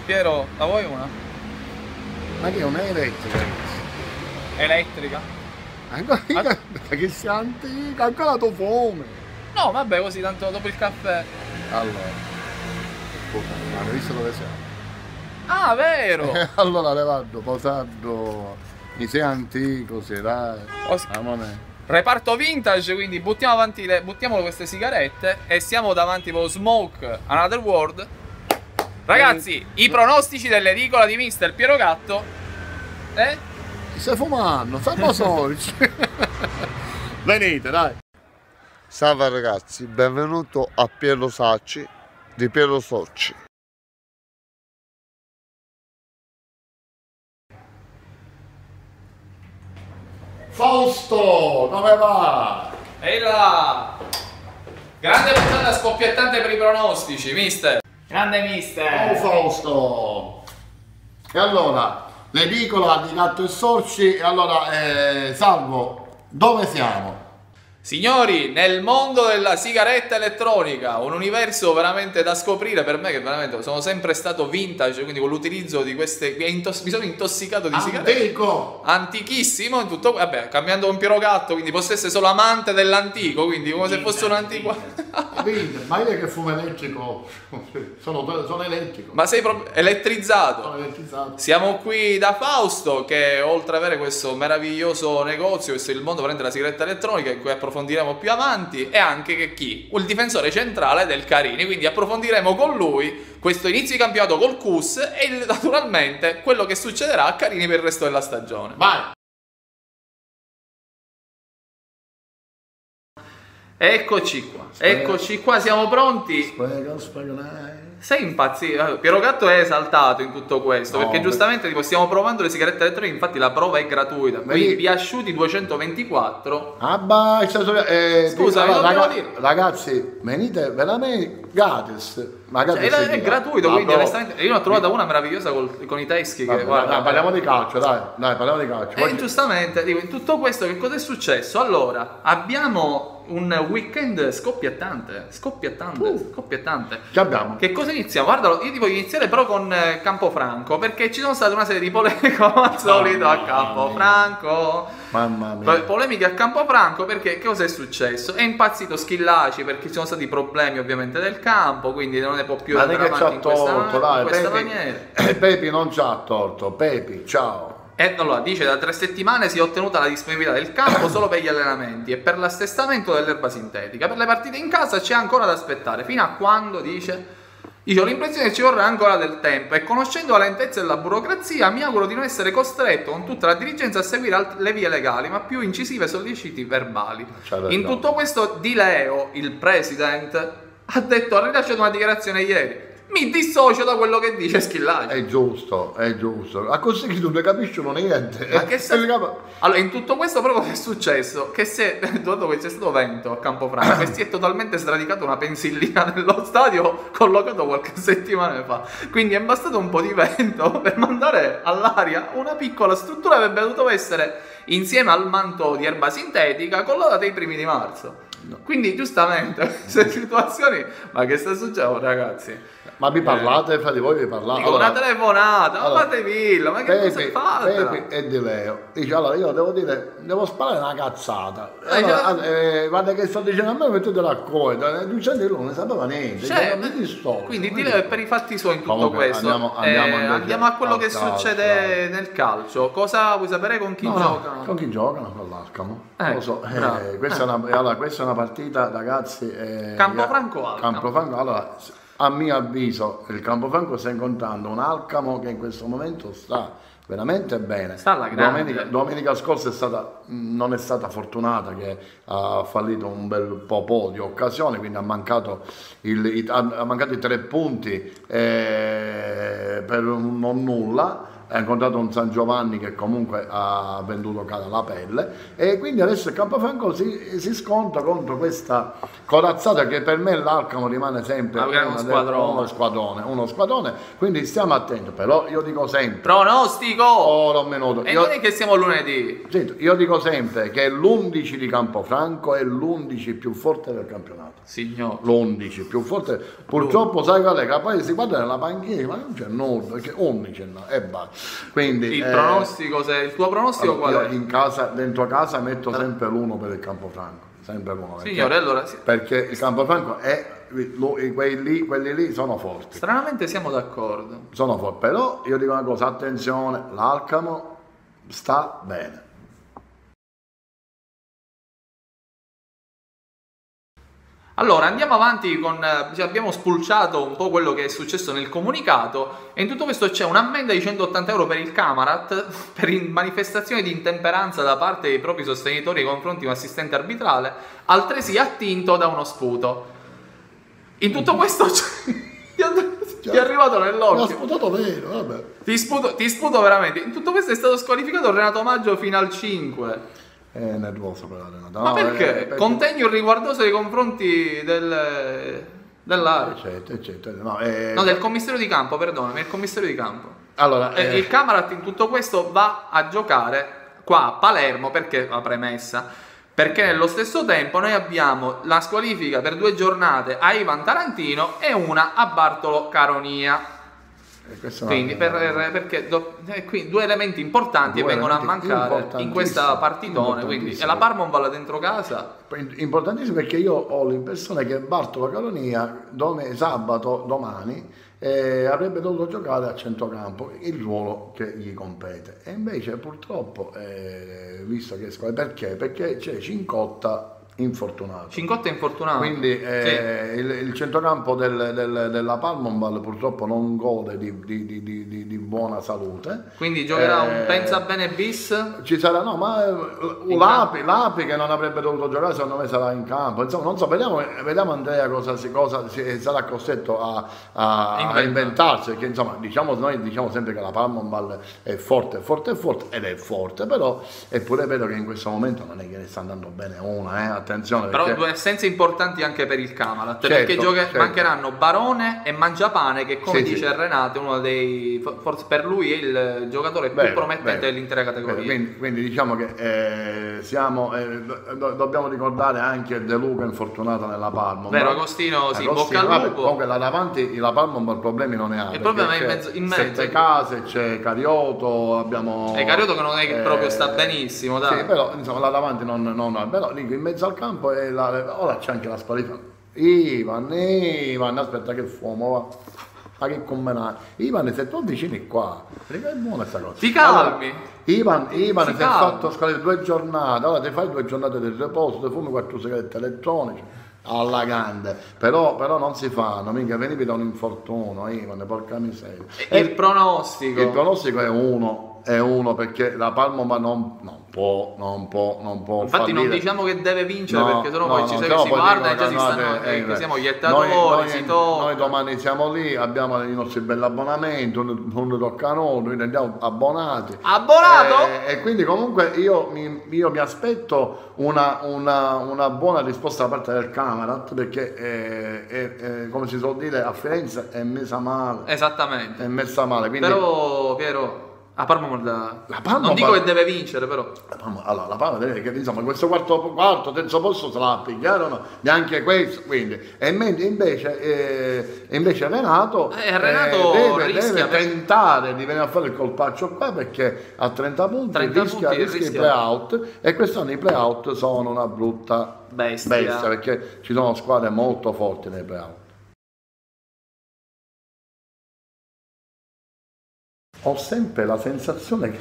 Piero, la vuoi una? Ma che non è elettrica? Elettrica? Ancora che si antica, ancora tu fome. No, vabbè, così tanto dopo il caffè. Allora, scusa, ma hai visto dove siamo? Ah, vero! Allora Levardo, posando, mi sei antico, sei dai. Amore. Reparto vintage, quindi buttiamo avanti buttiamo queste sigarette e siamo davanti allo Smoke Another World. Ragazzi, i pronostici dell'edicola di Mister Piero Gatto. Ti stai fumando, salva Sorici. Venite, dai. Salve ragazzi, benvenuto a Piero Sacci di Piero Sorci. Fausto, come va? Ehi là! Grande puntata scoppiettante per i pronostici, Mister. Grande Oh Mister. Fausto. E allora, l'edicola di Gatto e Sorci, e allora, Salvo, dove siamo? Signori, nel mondo della sigaretta elettronica, un universo veramente da scoprire per me, che veramente sono sempre stato vintage, quindi con l'utilizzo di queste, mi sono intossicato di sigarette. Antico. Antichissimo in tutto, vabbè, cambiando un Piero Gatto, quindi posso essere solo amante dell'antico, quindi come se fosse un antico. Ma io che fumo elettrico, sono elettrico. Ma sei proprio elettrizzato. Sono elettrizzato. Siamo qui da Fausto che oltre ad avere questo meraviglioso negozio, questo è il mondo veramente della sigaretta elettronica in cui approfondiremo più avanti, e anche che chi? Il difensore centrale del Carini, quindi approfondiremo con lui questo inizio di campionato col CUS e naturalmente quello che succederà a Carini per il resto della stagione. Vai. Eccoci qua, siamo pronti. Spega. Sei impazzito? Piero Gatto è esaltato in tutto questo, No, perché giustamente tipo, stiamo provando le sigarette elettroniche, infatti la prova è gratuita. Qui Vedi? Piasciuti 224. Scusa, non devo dire. ragazzi, venite veramente gratis. Ma Cioè, è gratuito, quindi onestamente io ne ho trovata una meravigliosa con i teschi che guarda. Parliamo di calcio, dai, parliamo di calcio. E giustamente, dico, in tutto questo che cosa è successo? Allora, abbiamo un weekend scoppiettante. Che abbiamo? Che cosa iniziamo? Guarda, io ti voglio iniziare però con Campofranco, perché ci sono state una serie di polemiche come al solito a Campofranco. Mamma mia. Polemiche a Campofranco perché che cosa è successo? È impazzito Schillaci perché ci sono stati problemi ovviamente del campo, quindi non ne può più Ma andare che ci ha avanti in torto, dai, questa Pepi, maniera. Pepi non ci ha torto, Pepi, ciao. E allora dice da 3 settimane si è ottenuta la disponibilità del campo solo per gli allenamenti e per l'assestamento dell'erba sintetica. Per le partite in casa c'è ancora da aspettare. Fino a quando, dice? Io ho l'impressione che ci vorrà ancora del tempo e conoscendo la lentezza della burocrazia mi auguro di non essere costretto con tutta la dirigenza a seguire le vie legali, ma più incisive solleciti verbali. In tutto questo Di Leo, il president, ha rilasciato una dichiarazione ieri. Mi dissocio da quello che dice Schillaci. È giusto. A così che tu ne capisci niente. Ma che Allora, in tutto questo proprio è successo che dopo che c'è stato vento a Campofranco e si è totalmente sradicata una pensillina nello stadio collocato qualche settimana fa. Quindi è bastato un po' di vento per mandare all'aria una piccola struttura che avrebbe dovuto essere insieme al manto di erba sintetica con la data dei primi di marzo. No. Quindi giustamente queste situazioni, ma che sta succedendo ragazzi? Ma vi parlate, fra di voi vi parlate? Dico, una telefonata, allora, fate villa, ma che cosa fate? Pepe e Di Leo dice, allora io devo sparare una cazzata. Allora, guarda che sto dicendo a me, mettete la coda, Luciano non ne sapeva niente, cioè, mi dissocio. Quindi Di Leo è per i fatti suoi in tutto Comunque, questo. Andiamo a quello che succede nel calcio. Cosa vuoi sapere con chi gioca? Con chi giocano? Con l'Alcamo. Lo so, questa è una partita, ragazzi. Campofranco, allora, a mio avviso, il Campofranco sta incontrando un Alcamo che in questo momento sta veramente bene. Sta alla grande. Domenica scorsa non è stata fortunata, che ha fallito un bel po' di occasioni, quindi ha mancato i 3 punti per un non nulla. ha incontrato un San Giovanni che comunque ha venduto la pelle, e quindi adesso il Campofranco si scontra contro questa corazzata che per me l'Alcamo rimane sempre uno squadrone, quindi stiamo attenti. Però io dico sempre pronostico, un minuto. E non è che siamo lunedì. Io dico sempre che l'11 di Campofranco è l'11 più forte del campionato. Signor. L'11 più forte. Purtroppo sai qual è? Che poi si guarda nella panchina, ma non c'è nulla, perché 11 no, e basta. Quindi il pronostico, il tuo pronostico qual è? In casa, dentro casa metto sempre l'1 per il Campofranco. Sempre l'1. Signore, allora perché il Campofranco è quelli lì sono forti. Stranamente siamo d'accordo. Sono forti, però io dico una cosa, attenzione, l'Alcamo sta bene. Allora, andiamo avanti abbiamo spulciato un po' quello che è successo nel comunicato, e in tutto questo c'è un'ammenda di 180 euro per il Camarat per manifestazione di intemperanza da parte dei propri sostenitori nei confronti di un assistente arbitrale, altresì attinto da uno sputo. In tutto questo ti è arrivato nell'occhio. Mi ha sputato vero, vabbè. Ti sputo veramente. In tutto questo è stato squalificato Renato Maggio fino al 5. È nervoso per la Renato. Ma perché? Contegno riguardoso nei confronti dell'area. Eccetera. No, del commissario di campo, perdonami, il commissario di campo. Allora, il Camarat in tutto questo va a giocare qua a Palermo, perché la premessa? Perché nello stesso tempo noi abbiamo la squalifica per 2 giornate a Ivan Tarantino e una a Bartolo Caronia. Quindi perché qui 2 elementi importanti vengono a mancare in questa partitone, quindi e la Parma va dentro casa. Importantissimo, perché io ho l'impressione che Bartolo Caronia domani avrebbe dovuto giocare a centrocampo, il ruolo che gli compete, e invece purtroppo visto che perché c'è Cincotta infortunato. Quindi il centrocampo della Palmonbal purtroppo non gode di buona salute. Quindi giocherà un pensa bene bis. Ci sarà, no, ma Lapi che non avrebbe dovuto giocare, secondo me sarà in campo. Insomma, non so, vediamo Andrea cosa sarà costretto a inventarsi, perché insomma noi diciamo sempre che la Palmonbal è forte ed è forte, però è pure vero che in questo momento non è che ne sta andando bene una, attenzione. Però 2 assenze importanti anche per il Camarat, perché mancheranno Barone e Mangiapane, che come dice Renato è uno dei, forse per lui è il giocatore più promettente dell'intera categoria. Quindi diciamo che dobbiamo ricordare anche De Luca infortunato nella Parma. Vero, Agostino, bocca al lupo. Comunque là davanti la Parma problemi non ne ha. Il problema è in mezzo. 7 case, c'è Carioto, abbiamo... E Carioto che non è che proprio sta benissimo, dai. Sì, però insomma là davanti non però lì in mezzo al campo ora c'è anche la squalifica. Ivan, aspetta che fumo va. Ma che combinare. Ivan, se tu avvicini qua, perché è buona questa cosa. Ti calmi. Allora, Ivan si è fatto scalare 2 giornate, allora ti fai 2 giornate del riposo, ti fumi 4 sigarette elettroniche alla grande, però non si fanno, mica venivi da un infortunio, Ivan, porca miseria. Il pronostico è uno perché la Palma non può infatti fallire. Non diciamo che deve vincere, perché sennò poi ci si guarda e già si stanno che siamo iettatori, noi domani siamo lì, abbiamo i nostri belli abbonamenti, non tocca a noi andiamo abbonati. E quindi comunque io mi aspetto una buona risposta da parte del Camarat, perché come si suol dire a Firenze è messa male. Esattamente. È messa male, quindi... Però Piero, la Parma non dico che deve vincere, però la Parma deve, che insomma questo quarto terzo posto se la pigliarono, neanche questo, quindi e invece Renato deve tentare di venire a fare il colpaccio qua, perché a 30 punti rischia i play-out, e quest'anno i play-out sono una brutta bestia, perché ci sono squadre molto forti nei play-out. Ho sempre la sensazione che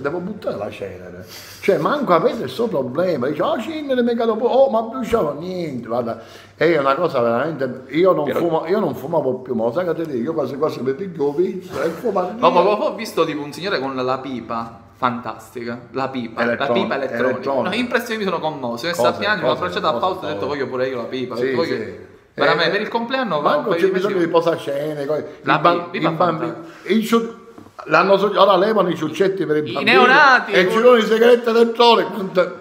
devo buttare la cenere, cioè manco avete questo problema, dice cenere ma bruciavo niente, guarda, è una cosa veramente, io non fumavo più, ma sai che ti dico, io quasi mi piglio pizza e fumavo. Ma ho visto tipo un signore con la pipa fantastica, la pipa elettronica. No, impressioni, mi sono commosso, e sappiamo, mi ho abbracciato a Fausto e ho detto voglio pure io la pipa, per il compleanno manco c'è bisogno di posacene, i bambini. Ora levano i ciuccetti per i bambini, neonati e ci sono i segreti elettronici.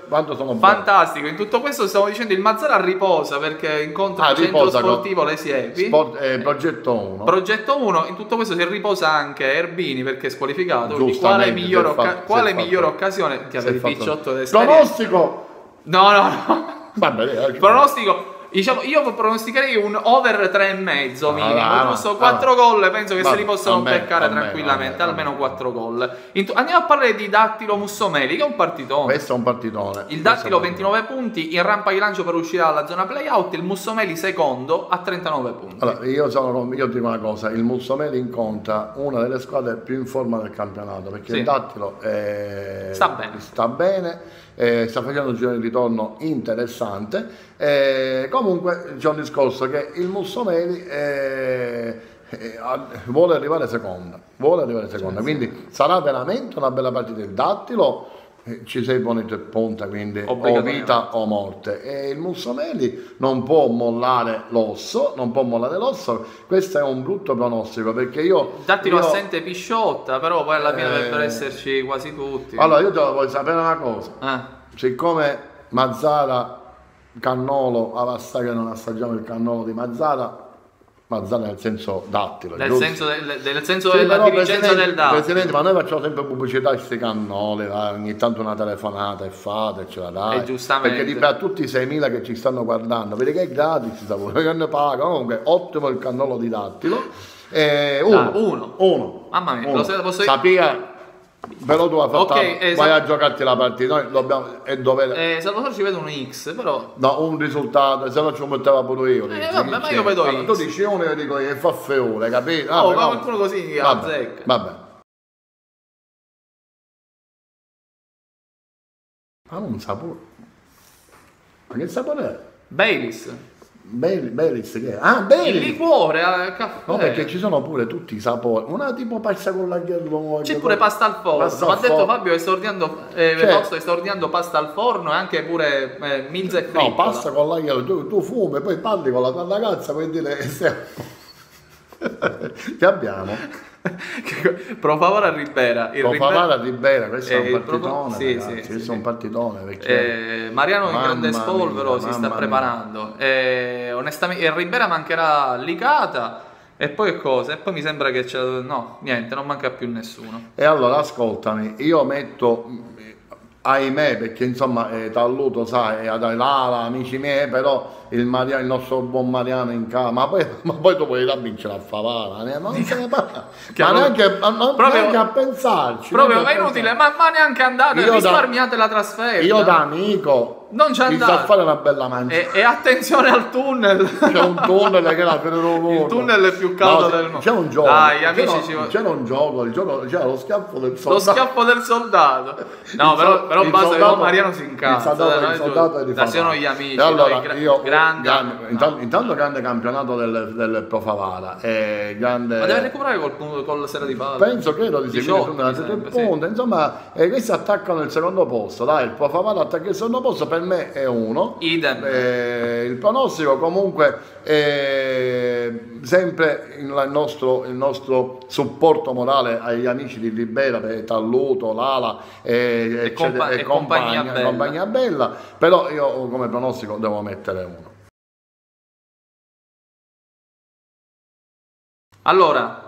Quanto sono fantastico. In tutto questo stiamo dicendo il Mazzara riposa perché incontra il centro sportivo Le Siepi. Progetto 1. Progetto 1. In tutto questo si riposa anche Erbini perché è squalificato. Quale migliore occasione che avere il 18 d'esperienza? Pronostico. No. Vabbè, pronostico. Diciamo, io pronosticherei un over 3,5 minimo, giusto? 4 gol, penso che se li possono beccare tranquillamente, almeno 4 gol. Andiamo a parlare di Dattilo Mussomeli, che è un partitone. Questo è un partitone. Il Dattilo 29 punti, in rampa di lancio per uscire dalla zona playout, il Mussomeli secondo a 39 punti. Allora, io dico una cosa, il Mussomeli incontra una delle squadre più in forma del campionato, perché il Dattilo sta bene. Sta facendo un giro di ritorno interessante. Comunque c'è un discorso che il Mussomeli vuole arrivare seconda, quindi sarà veramente una bella partita. Il Dattilo ci sei bonito e punta, quindi o vita o morte, e il Mussomeli non può mollare l'osso, questo è un brutto pronostico, perché io Dattilo assente Pisciotta, però poi alla fine dovrebbero esserci quasi tutti. Allora io voglio sapere una cosa, siccome Mazzara Cannolo, che non assaggiamo il cannolo di Mazzara nel senso Dattilo, nel senso della dirigenza del Dattilo. Presidente, ma noi facciamo sempre pubblicità a questi cannoli, ogni tanto una telefonata e fatecela, dai, giustamente, perché per tutti i 6.000 che ci stanno guardando, vedi che è gratis, che ne paga. Comunque ottimo il cannolo di Dattilo. Uno. Mamma mia, uno. Sapia. Però tu vai a giocarti la partita, noi dobbiamo Salvatore ci vede un X, però no, un risultato, se no ci metteva pure io. Vabbè, ma io vedo X. Tu dici uno, io dico e fa feole, capito? Ma qualcuno così azzecca. Vabbè. Ma un sapore. Ma che sapore è? Baileys. Baileys che è? Baileys! Il liquore al caffè. No, perché ci sono pure tutti i sapori. Una tipo pasta con l'aglio. C'è pure pasta al forno. Mi ha detto Fabio che sta ordinando pasta al forno e anche pure milza e fritta. No, pasta con l'aglio. Tu fumi, poi parli con la tua ragazza, puoi dire che abbiamo. Pro favore a Ribera. Questo è un partitone. Questo è un partitone. Perché Mariano in grande spolvero si sta preparando. Onestamente, il Ribera mancherà Licata. E poi cosa? E poi mi sembra che c'è. No, niente, non manca più nessuno. E allora ascoltami, io metto. Ahimè, perché insomma Talluto sai, amici miei, però il nostro buon Mariano in casa, ma poi tu puoi vincere a Favara, non se ne parla, ma neanche a pensarci. Proprio è inutile, ma neanche andate, risparmiate la trasferta. Io da amico non c'è andare a fare una bella mangiata. E attenzione al tunnel. C'è un tunnel che è la il tunnel è più caldo del mondo. C'è un gioco. Dai, amici, c'era un gioco, c'era lo schiaffo del soldato. Lo schiaffo del soldato. No, però basta che Mariano si incazza. Il soldato è di Favara. Siano gli amici. Allora, intanto grande campionato del Pro Favara. Grande... Ma deve recuperare col Sera di Favara. Credo di punte. Insomma, questi attaccano il secondo posto. Dai, il Pro Favara attacca il secondo posto. Per me è uno. Idem. Il pronostico comunque sempre il nostro supporto morale agli amici di Ribera, Talluto, Lala e compagnia bella, però io come pronostico devo mettere uno. Allora,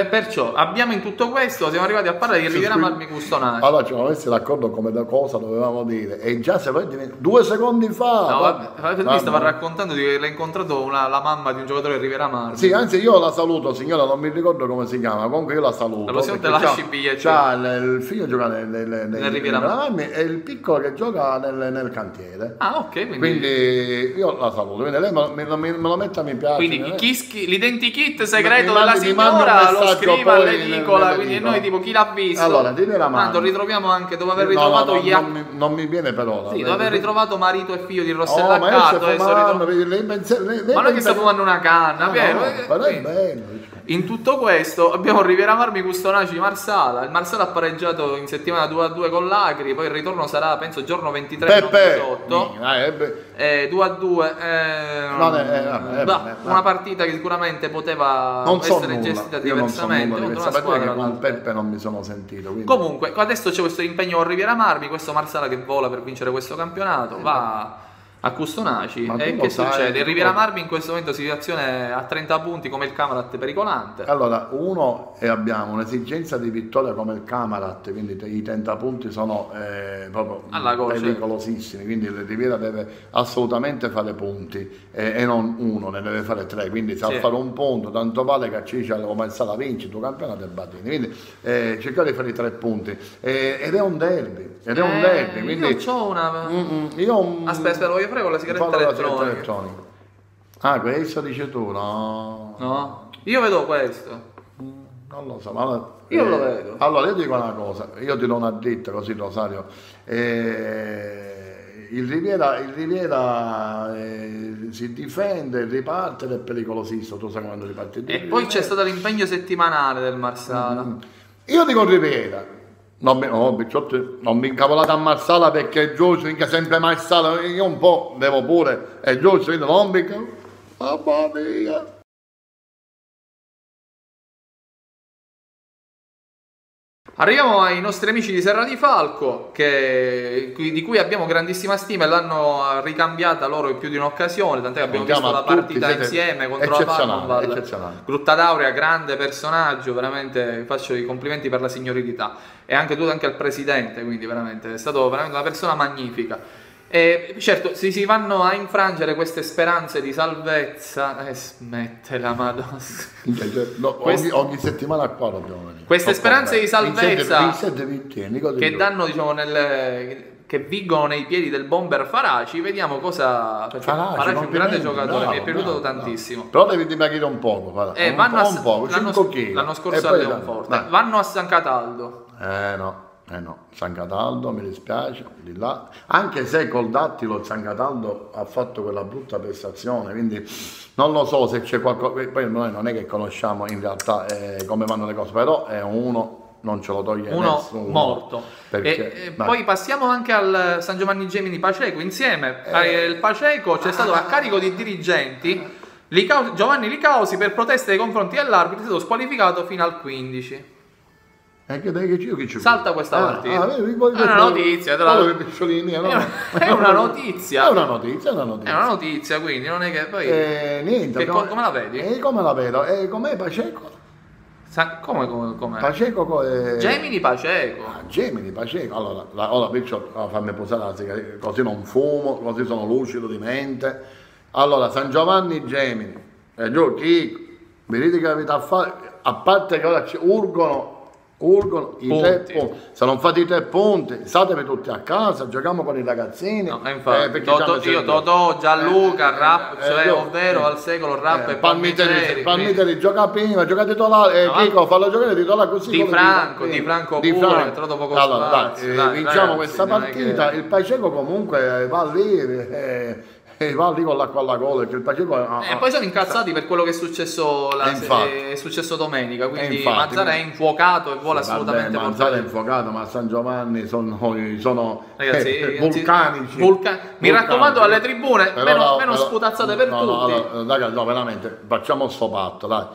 perciò abbiamo in tutto questo, siamo arrivati a parlare di Riviera Marmi Custonaci. Allora ci siamo messi d'accordo come cosa dovevamo dire, e già se poi 2 secondi fa. No, vabbè, lui stava raccontando che l'ha incontrato la mamma di un giocatore di Riviera Marmi. Sì, anzi io la saluto, signora, non mi ricordo come si chiama, comunque io la saluto. La prossima te lasci il biglietto. Il figlio gioca nel Riviera Marmi e il piccolo che gioca nel cantiere. Ah, ok. Quindi io la saluto, quindi lei me lo metta mi piace. Quindi l'identikit segreto della signora lo scriva all'edicola, quindi noi tipo chi l'ha visto. Allora, dimmi la mano. Tanto ritroviamo anche dopo aver ritrovato non mi viene però. Sì, dopo aver ritrovato marito e figlio di Rossella Accato. Ma non è che sta fumando una canna, però è bello. In tutto questo abbiamo Riviera Marmi, Custonaci, Marsala. Il Marsala ha pareggiato in settimana 2-2 con l'Agri, poi il ritorno sarà penso giorno 23 18. 2-2. Una partita che sicuramente poteva essere gestita diversamente. Con Peppe non mi sono sentito. Quindi. Comunque, adesso c'è questo impegno con Riviera Marmi, questo Marsala che vola per vincere questo campionato, va a Custonaci. E che succede? Riviera Marmi in questo momento situazione a 30 punti come il Camarat pericolante. Allora, abbiamo un'esigenza di vittoria come il Camarat, quindi i 30 punti sono proprio pericolosissimi, quindi il Riviera deve assolutamente fare punti e non uno, ne deve fare 3, quindi se fare un punto, tanto vale che Ciccia come il Sala vince il tuo campionato e Batini, quindi cercare di fare i 3 punti ed è un derby, quindi io ho una aspetta, lo voglio fare con la sigaretta elettronica. Ah, questo dici tu? No, io vedo questo. Non lo so, ma io lo vedo. Allora, io dico una cosa, io ti do una dritta così, Rosario. Il Riviera si difende, riparte ed è pericolosissimo, tu sai quando riparte. E poi c'è stato l'impegno settimanale del Marsala. Io dico Riviera. Non mi incavolate a Marsala perché Giorgio mica sempre Marsala, io un po' devo pure, e Giorgio non mi incavolo. Mamma mia. Arriviamo ai nostri amici di Serra di Falco, di cui abbiamo grandissima stima e l'hanno ricambiata loro in più di un'occasione, tant'è che abbiamo visto la partita insieme contro la Palmonval. Grutta D'Aurea, grande personaggio, veramente faccio i complimenti per la signorilità, e anche al presidente, quindi veramente è stato veramente una persona magnifica. E certo, si vanno a infrangere queste speranze di salvezza. Smette la Madonna. Ogni settimana qua dobbiamo venire. Queste speranze di salvezza che danno, diciamo, che vigono nei piedi del bomber Faraci. Vediamo cosa. Faraci è un grande giocatore, mi è piaciuto tantissimo. Però devi dimagrire un poco. L'anno scorso a Leonforte. Vanno a San Cataldo. No, San Cataldo mi dispiace, di là. Anche se col dattilo San Cataldo ha fatto quella brutta prestazione, quindi non lo so se c'è qualcosa. Poi noi non è che conosciamo in realtà come vanno le cose, però è uno, non ce lo toglie nessuno. Morto. Poi passiamo anche al San Giovanni Gemini Paceco insieme. Il Paceco c'è stato a carico di dirigenti. Giovanni Licausi per proteste nei confronti dell'arbitro è stato squalificato fino al 15. Salta questa partita. È una notizia. È una notizia. È una notizia, quindi non è che poi. Niente. Come la vedi? Come la vedo? Com'è Paceco? Come? Paceco Gemini Paceco. Gemini Paceco. Allora fammi posare la sigaretta, così non fumo, così sono lucido di mente. Allora, San Giovanni Gemini. Chico, vedete che avete a fare? A parte che ora urgono i 3 punti. Se non fate i 3 punti, statevi tutti a casa, giochiamo con i ragazzini. Totò, Gianluca, Rapp, ovvero al secolo Rapp e Palmiteri gioca prima, giocate titolare, Chico fallo giocare titolare così. Di Franco pure, trovato poco spazio. Vinciamo questa partita, il Paceco comunque va lì. Va lì con l'acqua alla gola, che il Paceco e poi sono incazzati per quello che è succsso domenica, quindi Mazzara è infuocato e vuole assolutamente Mazzara è infuocato, ma a San Giovanni sono vulcanici. Mi raccomando alle tribune, meno sputazzate per tutti. No, veramente, facciamo sto patto, dai.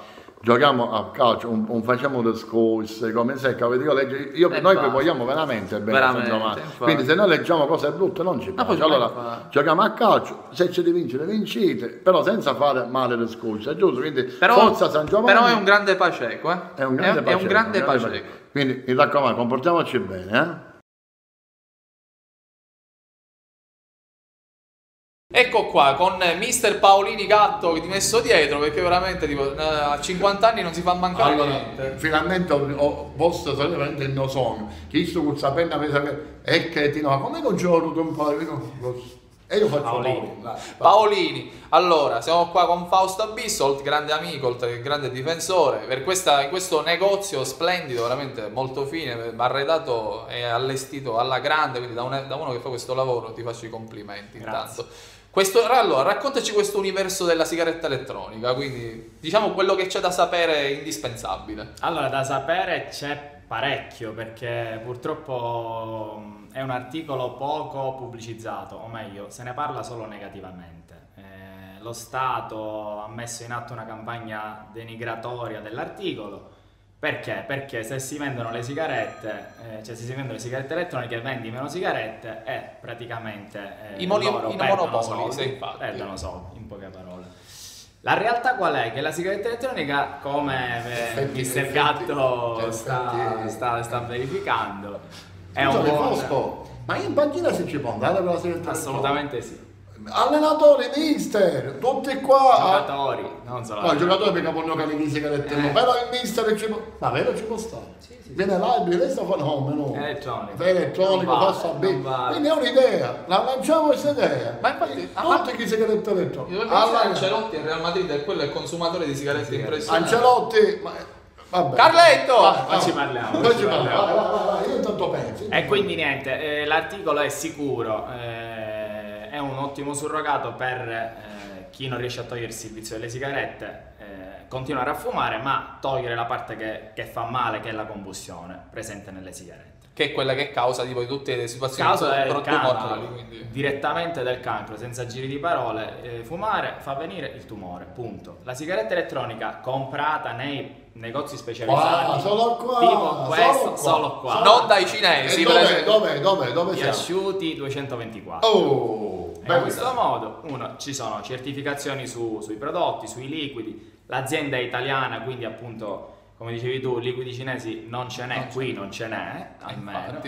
Giochiamo a calcio, facciamo discorsi, come sai, noi vogliamo veramente bene San Giovanni. Quindi se noi leggiamo cose brutte non ci piace. Allora giochiamo a calcio, se ci di vincere vincite, però senza fare male discorsi, è giusto? Quindi forza San Giovanni. Però è un grande Paceco, È un grande Paceco. Quindi mi raccomando, comportiamoci bene, Ecco qua con mister Paolini Gatto che ti messo dietro, perché veramente a 50 anni non si fa mancare niente. Finalmente posso sapere veramente il mio sogno. Chi sto con sapendo è cretino, ma come non ci ho avuto un po' e io faccio Paolini. Allora, siamo qua con Fausto Abisso, grande amico, grande difensore, in questo negozio splendido, veramente molto fine, arredato e allestito alla grande, quindi da uno che fa questo lavoro ti faccio i complimenti. Intanto. Allora, raccontaci questo universo della sigaretta elettronica, quindi diciamo quello che c'è da sapere indispensabile. Allora, da sapere c'è parecchio, perché purtroppo è un articolo poco pubblicizzato, o meglio, se ne parla solo negativamente. Lo Stato ha messo in atto una campagna denigratoria dell'articolo. Perché? Perché se si vendono le sigarette, cioè se si vendono le sigarette elettroniche e vendi meno sigarette, praticamente i monopoli, perdono soldi, in poche parole. La realtà qual è? Che la sigaretta elettronica, come Mr. Gatto sta verificando, è un buon... Ma in panchina si ci può andare per la sigaretta? Assolutamente sì. Allenatori, mister, tutti qua. Giocatori, non solo. No, i giocatori perché vogliono calare di sigarette, però il mister ci può. Ma vero ci può stare. Sì. Viene là e lei sta fenomeno. Elettronico, passa bene. Quindi è un'idea, la lanciamo questa idea. Ma infatti, tutti che sigarette elettroniche. Ancelotti il Real Madrid è quello, è consumatore di sigarette impressionante. Ancelotti, vabbè. Carletto! Ma ci parliamo. Vai, io intanto penso. E quindi niente, l'articolo è sicuro. È un ottimo surrogato per chi non riesce a togliersi il vizio delle sigarette, continuare a fumare, ma togliere la parte che fa male, che è la combustione presente nelle sigarette. Che è quella che causa tipo tutte le situazioni tumorali. Quindi. Direttamente del cancro, senza giri di parole. Fumare fa venire il tumore, punto. La sigaretta elettronica comprata nei negozi specializzati, solo qua, tipo questo, solo qua. Non dai cinesi. Dove Piaciuti 224. In questo modo, ci sono certificazioni sui prodotti, sui liquidi. L'azienda è italiana, quindi appunto, come dicevi tu, liquidi cinesi non ce n'è, qui non ce n'è, almeno.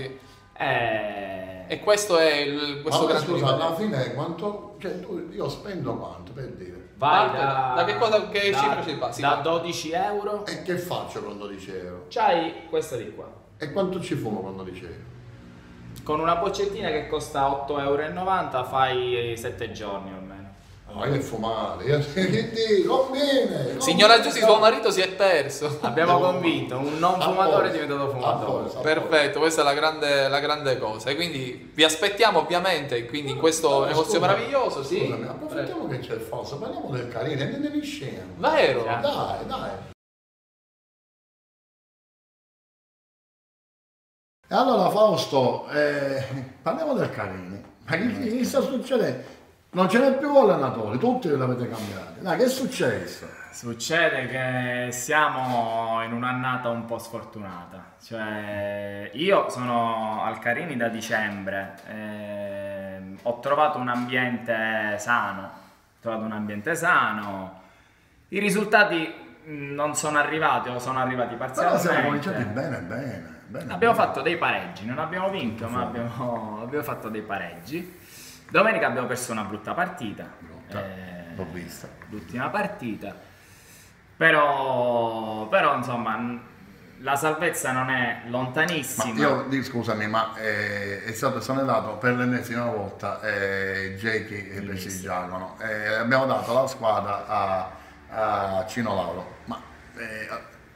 E questo è questo grande. Scusa, alla fine quanto? Cioè, io spendo quanto per dire? Vai che cifra ci passi? Da 12 euro. E che faccio con 12 euro? C'hai questa di qua. E quanto ci fumo con 12 euro? Con una boccettina che costa 8,90 euro fai 7 giorni almeno. Ma io fumare, conviene. Signora Giussi, suo marito si è perso. Abbiamo convinto, un non fumatore è diventato fumatore. Perfetto, questa è la grande cosa. E quindi vi aspettiamo ovviamente quindi in questo negozio meraviglioso. Scusami, approfittiamo che c'è il falso, parliamo del carino e ne risciamo. Vero? Dai. E allora Fausto, parliamo del Carini. Ma che sta succedendo? Non ce n'è più allenatori, tutti l'avete cambiati. Dai, che è successo? Succede che siamo in un'annata un po' sfortunata. Cioè, io sono al Carini da dicembre, ho trovato un ambiente sano. I risultati non sono arrivati o sono arrivati parzialmente. Però siamo cominciati bene. Abbiamo fatto dei pareggi, non abbiamo vinto, ma abbiamo fatto dei pareggi. Domenica abbiamo perso una brutta partita. L'ho vista. L'ultima partita. Però insomma la salvezza non è lontanissima. Scusami, ma sono andato per l'ennesima volta Jackie e presidiavano. Abbiamo dato la squadra a Cino Lauro. Ma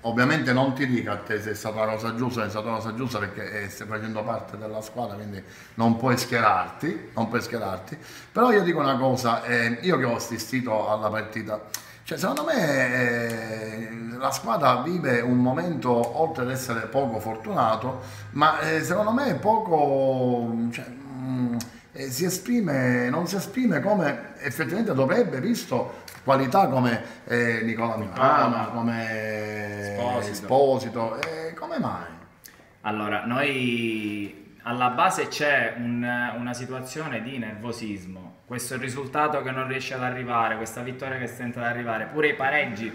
ovviamente non ti dico a te se è stata la cosa giusta, è stata la cosa giusta perché stai facendo parte della squadra, quindi non puoi schierarti, però io dico una cosa, io che ho assistito alla partita, cioè secondo me la squadra vive un momento, oltre ad essere poco fortunato, ma secondo me poco, non si esprime come effettivamente dovrebbe, visto qualità come Nicola Milano, come Esposito, come mai? Allora, noi alla base c'è una situazione di nervosismo, questo è il risultato che non riesce ad arrivare, questa vittoria che stenta ad arrivare, pure i pareggi,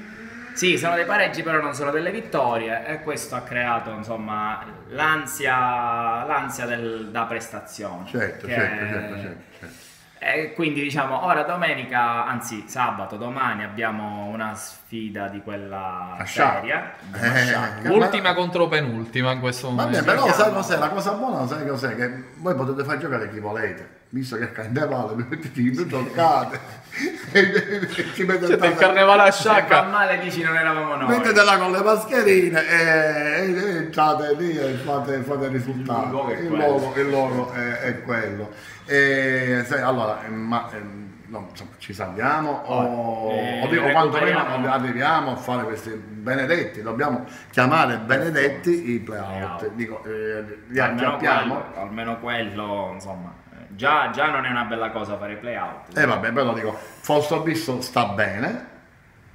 sì, sono dei pareggi però non sono delle vittorie e questo ha creato insomma l'ansia da prestazione. Certo. E quindi diciamo ora sabato, domani abbiamo una sfida di quella seria, ultima contro penultima in questo momento. Vabbè, però sai cos'è? La cosa buona sai cos'è? Che voi potete far giocare chi volete, visto che il carnevale vi toccate ci mettete il carnevale a sciacca. Se fa male dici non eravamo noi. Mettetela con le mascherine e entrate lì e fate il risultato. Il logo è quello. Allora, no, insomma, ci salviamo o quantomeno arriviamo a fare questi benedetti, dobbiamo chiamare benedetti i playout. Dico, li acchiappiamo. Almeno quello, insomma. Già non è una bella cosa fare i playout. Vabbè, però dico, Fossobisso sta bene.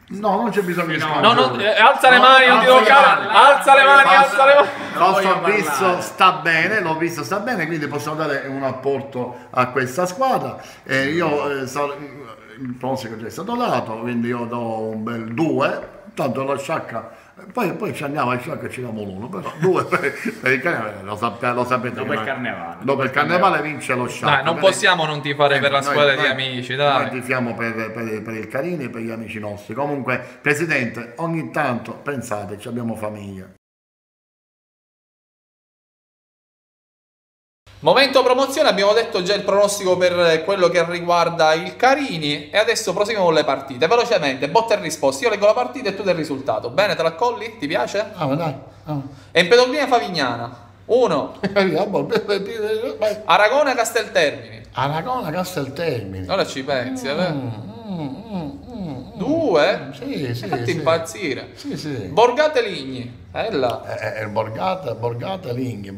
No, non c'è bisogno di alza le mani, alza le mani. Fossobisso sta bene, l'ho visto sta bene, quindi possiamo dare un apporto a questa squadra. Il pronostico già è stato dato, quindi io do un bel 2, tanto la Sciacca. Poi ci andiamo a Sciacca e ci diamo l'1, però 2 per il carnevale, lo sapete. Dopo il carnevale vince lo Sciacca. Dai, non possiamo non tifare per la squadra di amici, dai. Noi tifiamo per il Carini e per gli amici nostri. Comunque, Presidente, ogni tanto pensateci, abbiamo famiglia. Momento promozione, abbiamo detto già il pronostico per quello che riguarda il Carini e adesso proseguiamo con le partite. Velocemente, botta e risposta. Io leggo la partita e tu del risultato. Bene, te la colli? Ti piace? Dai. Empedoclina Favignana 1. Aragona Casteltermini. Aragona Casteltermini. Ora ci pensi, 2? Sì. Fatti impazzire. Sì. Borgate Ligni. Borgate Ligni.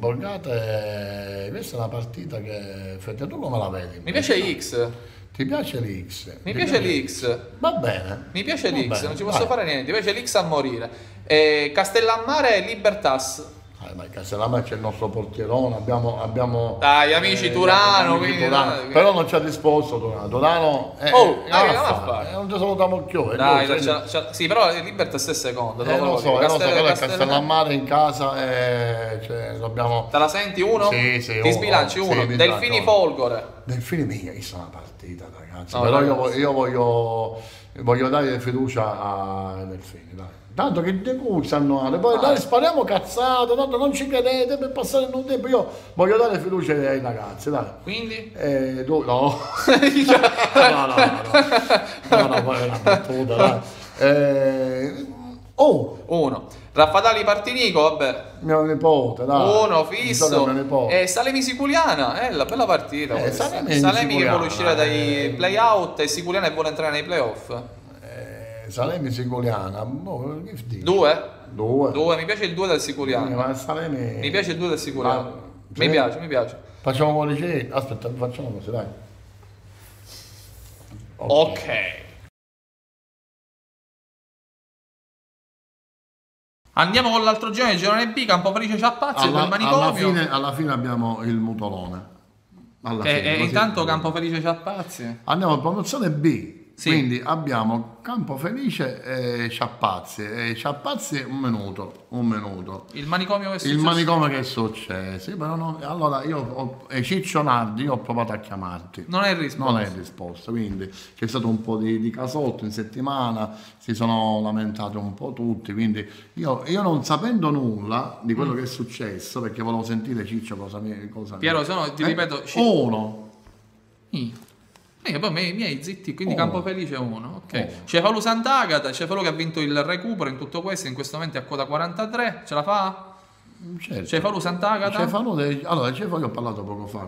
Questa è una partita che tu come la vedi? Mi piace X. Ti piace l'X? Mi piace l'X. Va bene. Mi piace l'X, non ci posso fare niente. Mi piace l'X a morire. Castellammare e Libertas. Ma Castellammare c'è il nostro portierone, abbiamo dai amici Turano, però non ci ha risposto Turano non ci salutiamo il chiove. Sì, però il Libertas è secondo. Lo so, Castellammare in casa dobbiamo. Te la senti 1? Sì, ti sbilanci 1. Delfini Folgore. Delfini mica, questa è una partita, ragazzi. No, però io voglio dare fiducia a Delfini, dai. Tanto che decusano, poi dai, spariamo cazzate, tanto non ci credete per passare un tempo. Io voglio dare fiducia ai ragazzi, dai. Quindi? No. No, poi è una battuta, dai. 1. Raffadali Partinico, vabbè. Mio nipote, dai. 1 fisso. E Salemi Siculiana, la bella partita. Salemi che vuole uscire dai playout e Siculiana che vuole entrare nei playoff. Salemi Siculiana, 2? 2, mi piace il 2 del Siculiana. Mi piace il 2 del Siculiana. Mi piace. Facciamo un po'. Aspetta, facciamo così, dai. Ok. Andiamo con l'altro girone B, Campofelice Ciappazzi per il manicomio. Alla fine abbiamo il Mutolone. Intanto Campofelice Ciappazzi. Andiamo a promozione B. Sì. Quindi abbiamo Campofelice e Ciappazzi. Ciappazzi un minuto. Il manicomio che è successo? Il manicomio che è successo. Però no, allora Ciccio Nardi, io ho provato a chiamarti. Non è risposta. Quindi c'è stato un po' di casotto in settimana, si sono lamentati un po' tutti. Quindi io non sapendo nulla di quello che è successo, perché volevo sentire Ciccio cosa Piero, ti ripeto. 1. Poi mi hai zitti, quindi Campofelice 1. Ok. Cefalù Sant'Agata, Cefalù che ha vinto il recupero in tutto questo, in questo momento è a quota 43. Ce la fa? Certo. Cefalù Sant'Agata. Allora Cefalù ho parlato poco fa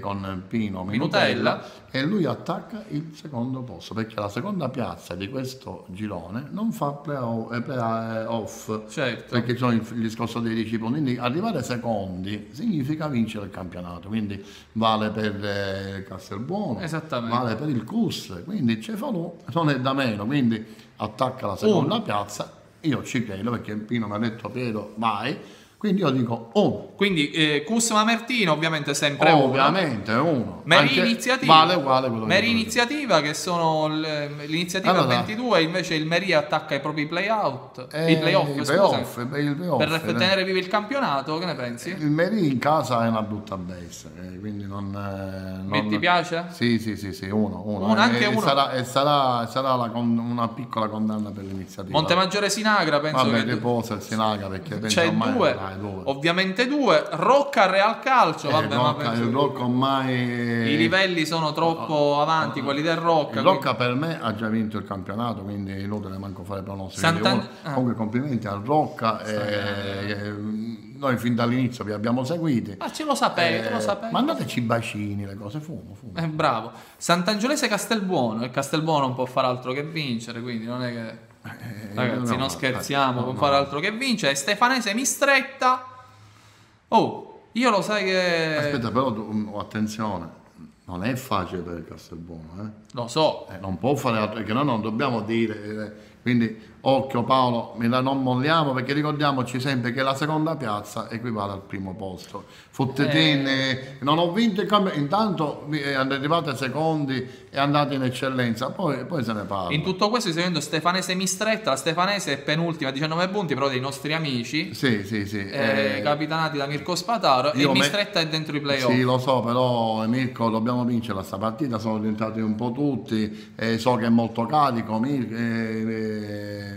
con Pino Minutella e lui attacca il secondo posto perché la seconda piazza di questo girone non fa playoff, certo. Perché ci sono il discorso dei 10 punti, quindi arrivare secondi significa vincere il campionato, quindi vale per Castelbuono, vale per il CUS, quindi Cefalù non è da meno, quindi attacca la seconda piazza. Io ci credo perché Pino mi ha detto Piero vai, quindi io dico 1. Quindi Cus Mamertino ovviamente sempre ovviamente 1. Meri Iniziativa vale quello Meri Iniziativa che sono l'iniziativa 22, invece il Meri attacca i propri playout, i playoff per tenere vivo il campionato. Che ne pensi? Il Meri in casa è una brutta bestia, quindi non ti piace? Sì, 1. Anche 1. E sarà una piccola condanna per l'iniziativa. Montemaggiore Sinagra penso che riposa il Sinagra perché c'è 2. Ovviamente 2. Rocca Real Calcio. Il Rocca ormai i livelli sono troppo avanti, quelli del Rocca. Il Rocca per me ha già vinto il campionato, quindi è inutile manco fare pronostici. Comunque complimenti al Rocca. noi fin dall'inizio vi abbiamo seguiti. Ma ce lo sapete, lo sapete. Mandateci bacini, le cose, fumo. Bravo. Sant'Angiolese Castelbuono, e Castelbuono non può fare altro che vincere, quindi non è che... Ragazzi, non scherziamo, può fare altro che vincere. Stefanese Mistretta. Oh, io lo sai che... Aspetta, però attenzione, non è facile per il Castelbuono, Lo so. Non può fare altro, perché noi non dobbiamo dire... Quindi occhio Paolo, non molliamo, perché ricordiamoci sempre che la seconda piazza equivale al primo posto. Fottetine, non ho vinto il campionato, intanto arrivate secondi e andate in eccellenza, poi se ne parla. In tutto questo stai vedendo Stefanese Mistretta, la Stefanese è penultima a 19 punti, però dei nostri amici. Sì. Capitanati da Mirko Spataro, e Mistretta è dentro i playoff. Sì, lo so, però Mirko dobbiamo vincere questa partita, sono diventati un po' tutti, so che è molto carico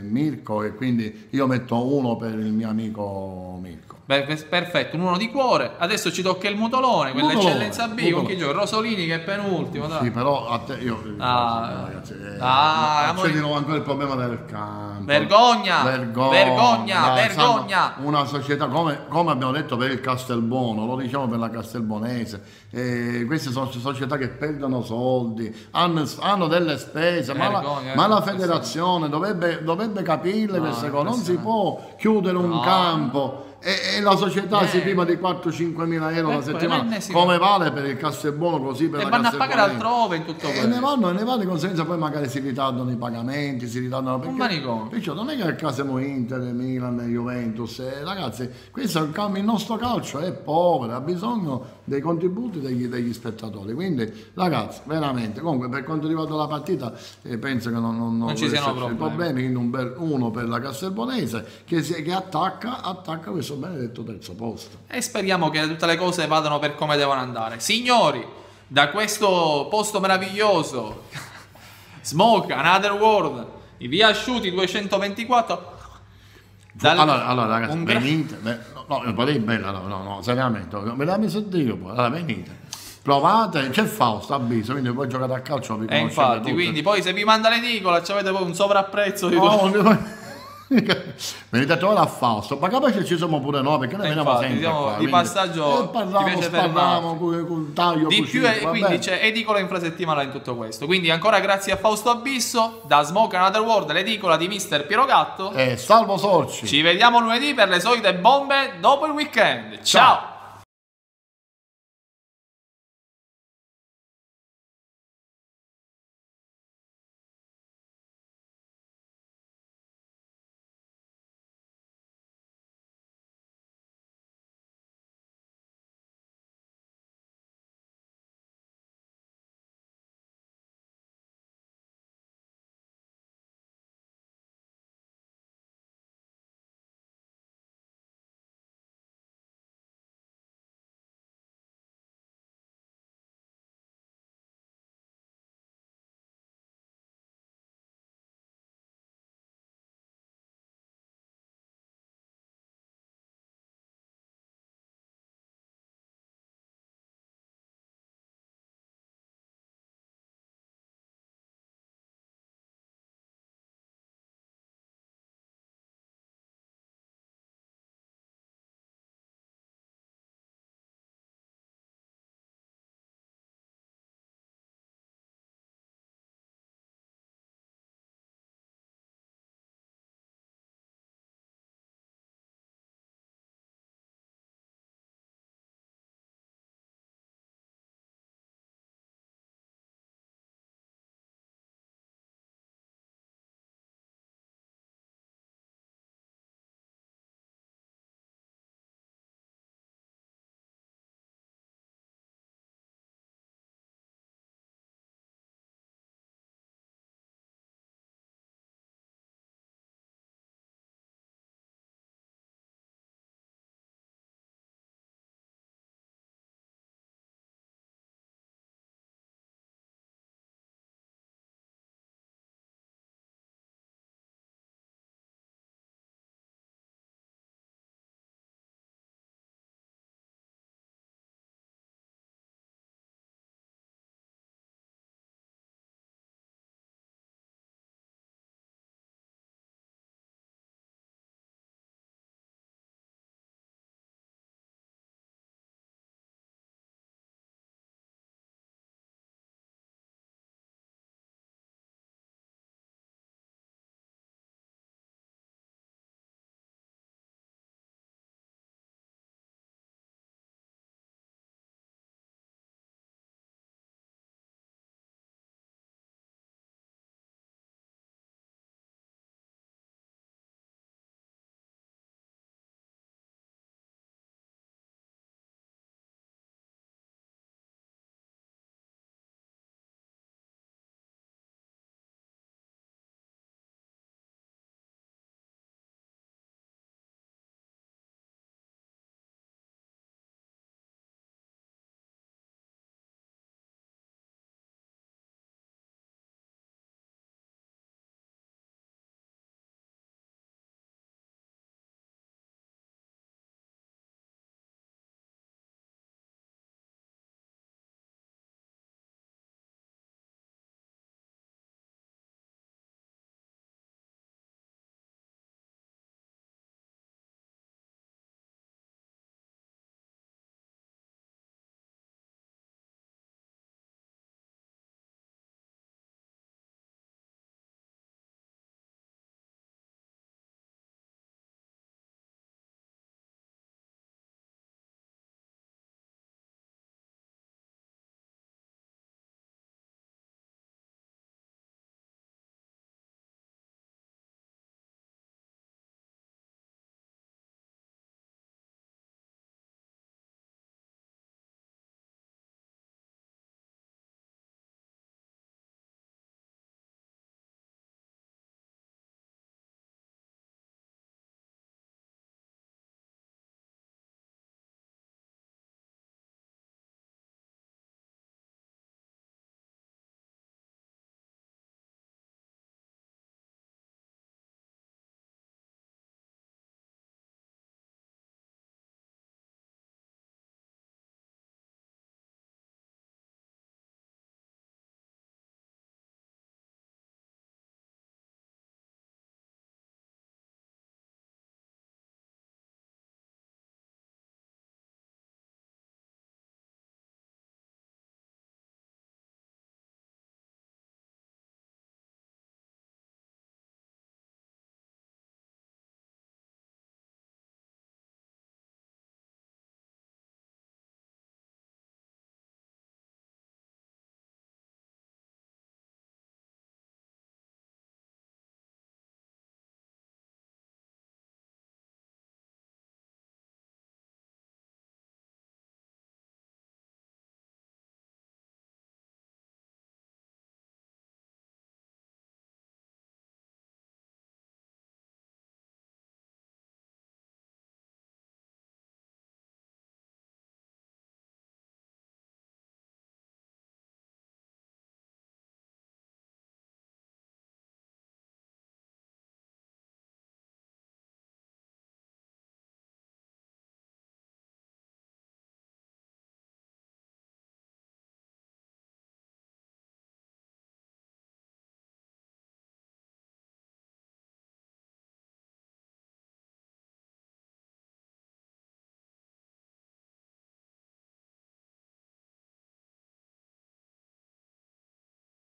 Mirko, e quindi io metto 1 per il mio amico Mirko. Beh, perfetto, un 1 di cuore. Adesso ci tocca il Mutolone, quell'eccellenza B, con chi gioca? Rosolini che è penultimo, dai. Sì, però ragazzi, c'è di nuovo ancora il problema del campo. Vergogna. Una società come abbiamo detto per il Castelbuono, lo diciamo per la Castelbonese, queste sono società che perdono soldi, hanno delle spese, ma la federazione dovrebbe capirle queste cose, non si può chiudere un campo. E la società si priva di 4-5 mila euro la settimana, come vale per il Castelbuono, così per la vanno a pagare altrove in tutto questo. E ne vanno di conseguenza, poi magari si ritardano i pagamenti, perciò non è che al caso siamo Inter, Milan, Juventus, ragazzi, il nostro calcio è povero, ha bisogno dei contributi degli spettatori, quindi ragazzi, veramente, comunque per quanto riguarda la partita penso che non ci siano problemi, quindi un bel 1 per la Castelbonese che attacca questo benedetto terzo posto, e speriamo che tutte le cose vadano per come devono andare. Signori, da questo posto meraviglioso Smoke Another World, in via Asciuti 224, allora ragazzi, venite, seriamente, me l'ha messo Dio, allora venite, provate, c'è Fausto a Biso, quindi poi giocate a calcio, vi conoscete infatti tutte. Quindi poi se vi manda l'edicola avete poi un sovrapprezzo di venite a trovare a Fausto, ma capace ci siamo pure noi, perché noi veniamo sempre qua, di passaggio parliamo con taglio di più, e quindi c'è edicola infrasettimanale in tutto questo. Quindi ancora grazie a Fausto Abisso, da Smoke Another World, l'edicola di Mister Piero Gatto, e Salvo Sorci. Ci vediamo lunedì per le solite bombe dopo il weekend. Ciao.